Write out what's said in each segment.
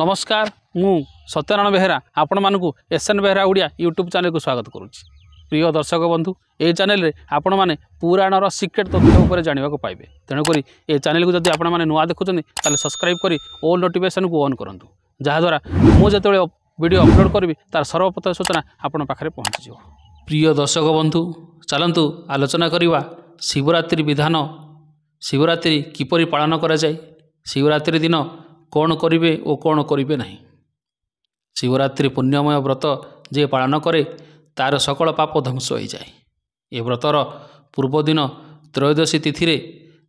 नमस्कार मु सत्यनारायण बेहेरा आपण मानकु SN Behera Odia YouTube channel को स्वागत करुच्ची। प्रिय दर्शक बंधु ये चैनल रे आपण माने पुराणर सिक्रेट तथ्य उपर जानिबा को पाइबे। तेणुक ये चैनल को जदि आपण माने नुआ देखुछन ताले सब्सक्राइब करी ऑल नोटिफिकेशन को ऑन करंतु, जहा द्वारा मु जतबे वीडियो अपलोड करबी तार सर्वप्रथम सूचना आपण पाखरे पहुँची जिवो। प्रिय दर्शक बंधु चलंतु आलोचना करिवा शिवरात्रि विधान। शिवरात्रि किपरि पालन करा जाय, शिवरात्रि दिन कौन करिवे और कौन करिवे नहीं। शिवरात्रि पुण्यमय व्रत जे पालन करे तार सकल पाप ध्वंस हो जाए। ये व्रतर पूर्वदिन त्रयोदशी तिथि रे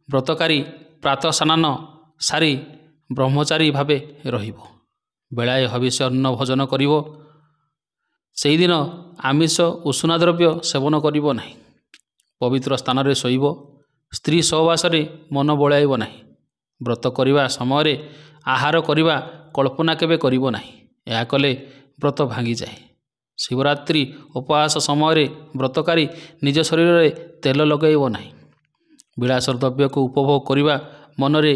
व्रतकारी प्रातः स्नान सारी ब्रह्मचारी भावे रहिबो, बेलाए हविष्य अन्न भोजन करिवो। सेही दिन आमिष उषुना द्रव्य सेवन करिवो नहीं। पवित्र स्थान रे शोइबो, स्त्री सहवास रे मन बळाइबो नहीं। व्रत करिवा समय रे आहार करिवा कल्पना केबे करिवो नहीं, या कले व्रत भांगी जाए। शिवरात्रि उपवास समय रे व्रतकारी निज शरीर रे तेल लगाइबो नहीं। विलास द्रव्य को उपभोग करिवा मन रे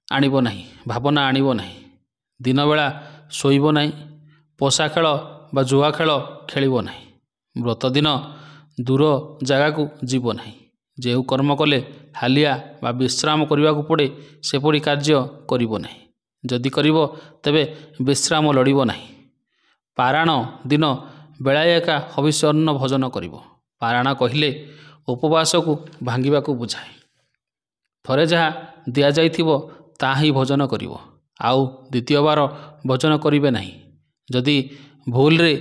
आनिबो नहीं, भावना आनिबो नहीं। दिन बेला शोइबो नहीं, पोषा खेल बा जुआ खेल खेलिबो नहीं। व्रत दिन दूर जगह को जीवो नहीं। जो कर्म कले हालिया बा विश्राम करने को पड़े सेपरी कार्य करिबो नहीं। जदि करिबो तेबे विश्राम लड़िबो नहीं। पारायण दिन बेलाए एका हविष्य अन्न भोजन करिबो। पारायण कहिले उपवास को भांगिबा को बुझाए। थरे जहा दिया जाइथिबो ताहा ही भोजन करिबो, आउ द्वितीय बार भोजन करिबे नहीं। जदि भूल रे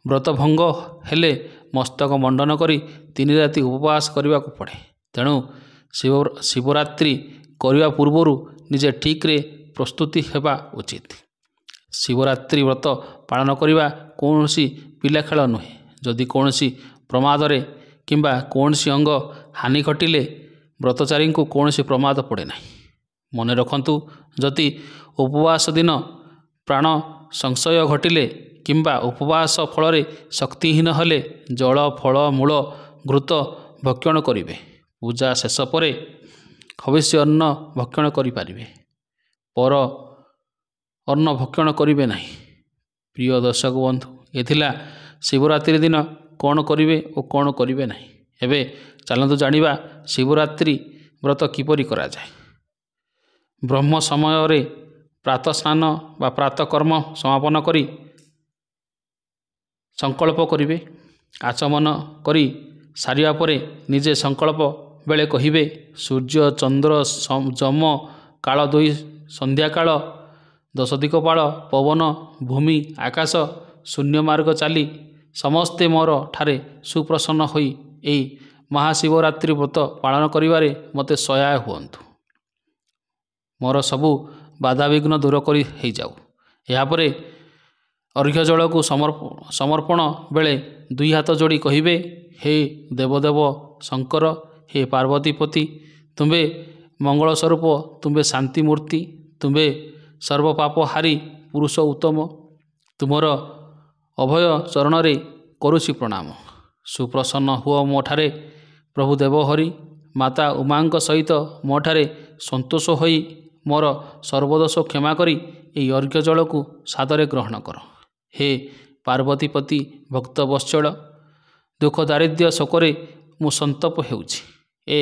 व्रत भंग हेले मस्तक मंडन करी 3 राति उपवास करने को पड़े। तेणु शिवरात्रि करने पूर्वर निजे ठीक रे प्रस्तुति हेबा उचित। शिवरात्रि व्रत पालन करने कौनसी पिला खेल नुहे। जदि कौनसी प्रमाद रे किंबा कौनसी अंग हानि घटिले व्रतचारी को कौनसी प्रमाद पड़े नहीं। मन रखंतु, जदि उपवास दिन प्राण संशय घटिले किंबा उपवास फल शक्तिहीन हेले जल फल मूल घृत भक्षण करिवे। पूजा शेष परे हविष्य अन्न भक्षण करिपारिवे, पर अन्न भक्षण करिवे नहीं। प्रिय दर्शक बंधु एथिला शिवरात्रि दिन कौन करिवे और कौन करिवे नहीं। एबे चलंतु जानिबा शिवरात्रि व्रत किपरि करा जाय। ब्रह्म समय रे प्रातः स्नान बा प्रातः कर्म समापन करी संकल्प करिवे। आचमन करी सारिया परे निजे संकल्प बेले कहिबे, सूर्य चंद्र जम काल दुई संध्या काल 10 दिक्पाल पवन भूमि आकाश शून्य मार्ग चाली समस्ते मोर ठारे सुप्रसन्न होई एई महाशिवरात्रि व्रत पालन करिवारे मते सहाय हुअन्तु। मोर सबु बाधा विघ्न दूर करी हेई जाऊ। या परे अर्घ्य जल को समर्पण बेले 2 हाथ जोड़ी कहिबे, हे देवदेव शंकर, हे पार्वतीपति, तुम्बे मंगल स्वरूप, तुम्बे शांति मूर्ति, तुम्बे सर्व पाप हारी पुरुष उत्तम, तुमर अभय चरण रे करुछि प्रणाम। सुप्रसन्न हुओ मोठारे प्रभु देवहरि, माता उमांक सहित मोठारे संतोष होई मोर सर्वदोष क्षमा करी एई अर्घ्य जल को सादरे ग्रहण कर। हे पार्वतीपति भक्त वत्सल, दुख दारिद्र्य शोकरे मु संतप हेउछि। ए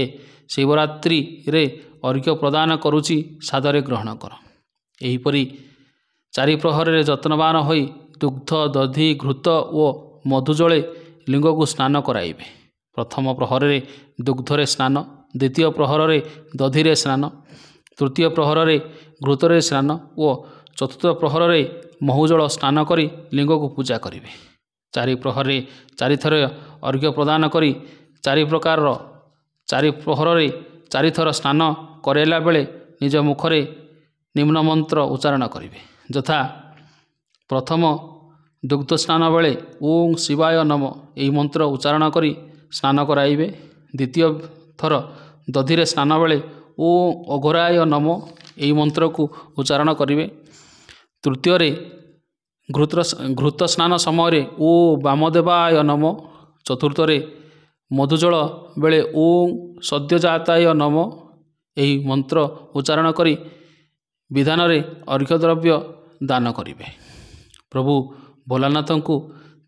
शिवरात्रि रे अर्घ्य प्रदान करुछि, सादरे ग्रहण कर। एहीपरि 4 प्रहर रे जत्नवान होई दुग्ध दधि घृत और मधु जले लिंग को स्नान कराइबे। प्रथम प्रहर रे दुग्ध रे स्नान, द्वितीय प्रहर रे दधि रे स्नान, तृतीय प्रहर रे घृत रे स्नान और चतुर्थ प्रहर रे महूजल स्नान करी लिंग को पूजा करिवे। 4 प्रहर रे 4 थर अर्घ्य प्रदान करी 4 प्रकार 4 प्रहर रे 4 थर स्नान करेला बेले निज मुखरे निम्न मंत्र उच्चारण करिवे। यथा प्रथम दुग्ध स्नान बेले ओं शिवाय नम एई मंत्र उच्चारण करी स्नान कराइबे। द्वितीय थर दधि रे स्नान बेले ओं अघोराय नम एई मंत्र को उच्चारण करिवे। तृतीय रे घृत स्नान समय ओ वामदेवाय नम। चतुर्थ रे मधुजल बेले ओं सद्यजाताय नम एही मंत्र उच्चारण करी विधान रे अर्घ्य द्रव्य ଦାନ କରିବେ। ପ୍ରଭୁ ଭୋଲାନାଥଙ୍କୁ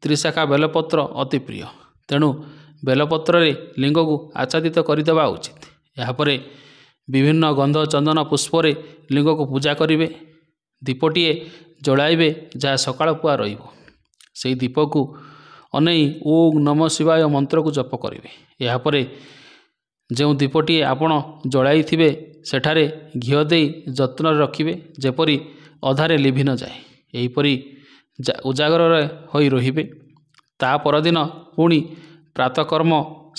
ତ୍ରିଶାଖା ବେଲପତ୍ର ଅତି ପ୍ରିୟ, ତେଣୁ ବେଲପତ୍ରରେ ଲିଙ୍ଗକୁ ଆଚ୍ଛାଦିତ କରିଦେବା ଉଚିତ। ଏହାପରେ ବିଭିନ୍ନ ଗନ୍ଧ ଚନ୍ଦନ ପୁଷ୍ପରେ ଲିଙ୍ଗକୁ ପୂଜା କରିବେ। ଦୀପଟିଏ ଜଳାଇବେ ଯାହା ସକାଳ ପୁଆ ରହିବ। ସେହି ଦୀପକୁ ଅନେଇ ଓଁ ନମଃ ଶିବାୟ ମନ୍ତ୍ରକୁ ଜପ କରିବେ। ଏହାପରେ ଯେଉଁ ଦୀପଟିଏ ଆପଣ ଜଳାଇଥିବେ ସେଠାରେ ଘିଅ ଦେଇ ଯତ୍ନରେ ରଖିବେ, ଯେପରି ଅଧାରେ ଲିଭି ନଯାଏ। ଏହିପରି ଉଜାଗରରେ ହୋଇ ରହିବେ। ତା ପରଦିନ ପୁଣି ପ୍ରାତକର୍ମ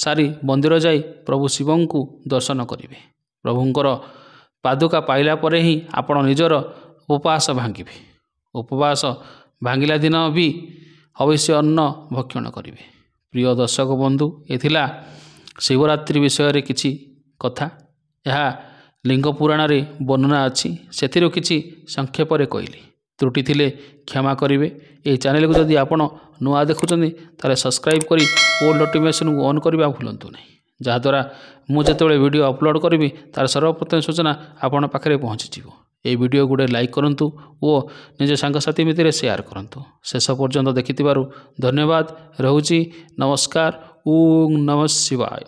ସାରି ମନ୍ଦିର ଯାଇ ପ୍ରଭୁ ଶିବଙ୍କୁ ଦର୍ଶନ କରିବେ। ପ୍ରଭୁଙ୍କର ପାଦୁକା ପାଇଲା ପରେ ହିଁ ଆପଣ ନିଜର ଉପବାସ ଭାଙ୍ଗିବେ। ଉପବାସ ଭାଙ୍ଗିଲା ଦିନ ବି ଅବଶ୍ୟ ଅନ୍ନ ଭକ୍ଷଣ କରିବେ। ପ୍ରିୟ ଦର୍ଶକ ବନ୍ଧୁ, ଏ ଥିଲା ଶିବରାତ୍ରି ବିଷୟରେ କିଛି କଥା। ଏହା ଲିଙ୍ଗ ପୁରାଣରେ ବର୍ଣ୍ଣନା ଅଛି, ସେଥିରୁ କିଛି ସଂକ୍ଷେପରେ କହିଲି। ତ୍ରୁଟି ଥିଲେ କ୍ଷମା କରିବେ। ଏହି ଚ୍ୟାନେଲକୁ ଯଦି ଆପଣ ନୂଆ ଦେଖୁଛନ୍ତି ତାହେଲେ ସବସ୍କ୍ରାଇବ୍ କରି ଅଲ୍ ନୋଟିଫିକେସନକୁ ଅନ୍ କରିବା ଭୁଲନ୍ତୁ ନାହିଁ, ଯାହାଦ୍ୱାରା ମୁଁ ଯେତେବେଳେ ଭିଡ଼ିଓ ଅପଲୋଡ଼ କରିବି ତାର ସର୍ବପ୍ରଥମେ ସୂଚନା ଆପଣଙ୍କ ପାଖରେ ପହଞ୍ଚିଯିବ। ଏହି ଭିଡ଼ିଓ ଗୋଟେ ଲାଇକ୍ କରନ୍ତୁ ଓ ନିଜ ସାଙ୍ଗସାଥି ଭିତରେ ସେୟାର କରନ୍ତୁ। ଶେଷ ପର୍ଯ୍ୟନ୍ତ ଦେଖିଥିବାରୁ ଧନ୍ୟବାଦ। ରହୁଛି। ନମସ୍କାର। ଓଁ ନମଃ ଶିବାୟ।